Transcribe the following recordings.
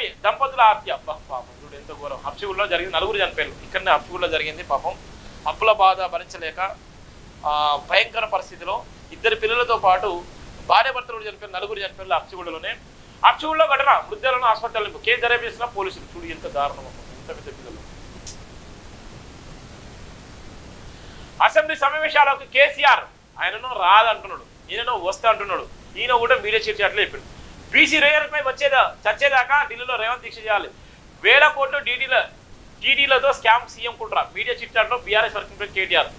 BJP దంపతుల హత్య. పాపం చూడు ఎంత ఘోరం. హబ్సిగూడలో జరిగింది, నలుగురు చనిపోయారు. ఇక్కడనే హబ్సిగూడలో జరిగింది. పాపం అప్పుల బాధ భరించలేక భయంకర పరిస్థితిలో ఇద్దరు పిల్లలతో పాటు భార్య భర్తలు చనిపోయారు, నలుగురు చనిపోయారు హబ్సిగూడలోనే. హబ్సిగూడలో ఘటన, మృతదేహాలను హాస్పిటల్ కేసు దర్యాప్తు పోలీసులు. చూడు ఎంత దారుణం, ఇంత పెద్ద పిల్లలు. అసెంబ్లీ సమావేశాలకు కేసీఆర్ ఆయనను రాదంటున్నాడు, ఈయనను వస్తా అంటున్నాడు. ఈయన కూడా మీడియా చీఫ్ అట్లా చెప్పాడు. బీసీ రేయర్పై చచ్చేదాకా ఢిల్లీలో రేవంత్ దీక్ష చేయాలి. 1000 కోట్లు టీడీలతో స్కామ్ సీఎం కుట్ర. మీడియా చిట్ చాట్లో BRS working president KTR.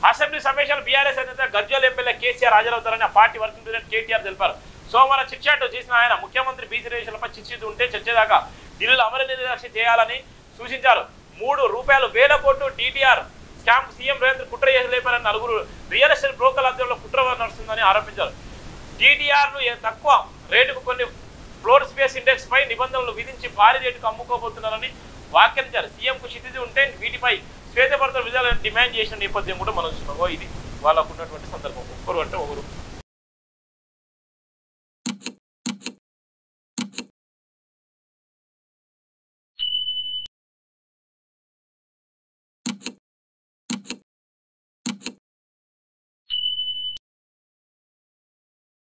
Assembly సమావేశాలు బీఆర్ఎస్ అధినేత గజ్వేల్ ఎమ్మెల్యే కేసీఆర్ హాజరవుతారని ఆ పార్టీ వర్కింగ్ ప్రెసిడెంట్ కేటీఆర్ తెలిపారు. సోమవారం చిట్ చాట్ చేసిన ఆయన ముఖ్యమంత్రి బీసీ రిజర్వేషన్లపై చర్చ ఉంటే చచ్చేదాకా ఢిల్లీలో అమలు నిర్దేశ చేయాలని సూచించారు. 3 రూపాయలు 1000 కోట్లు టీడీఆర్ స్కామ్ సీఎం రేవంత్ కుట్ర చేసి లేపారని నలుగురు రియల్ ఎస్టేట్ బ్రోకర్ల ఆధ్వర్యంలో కుట్ర నడుస్తుందని ఆరోపించారు. టీడీఆర్ను తక్కువ రేటుకు కొన్ని ఫ్లోర్ స్పేస్ ఇండెక్స్ పై నిబంధనలు విధించి భారీ రేటుకు అమ్ముకోబోతున్నారని వ్యాఖ్యానించారు. సీఎంకు క్షితిజి ఉంటే వీటిపై శ్వేతపత్రం విధాలను డిమాండ్ చేసిన నేపథ్యం కూడా మనం చూస్తున్నాం. ఇది వాళ్ళకు ఉన్నటువంటి సందర్భం. ఒక్కరు అంటే ఒకరు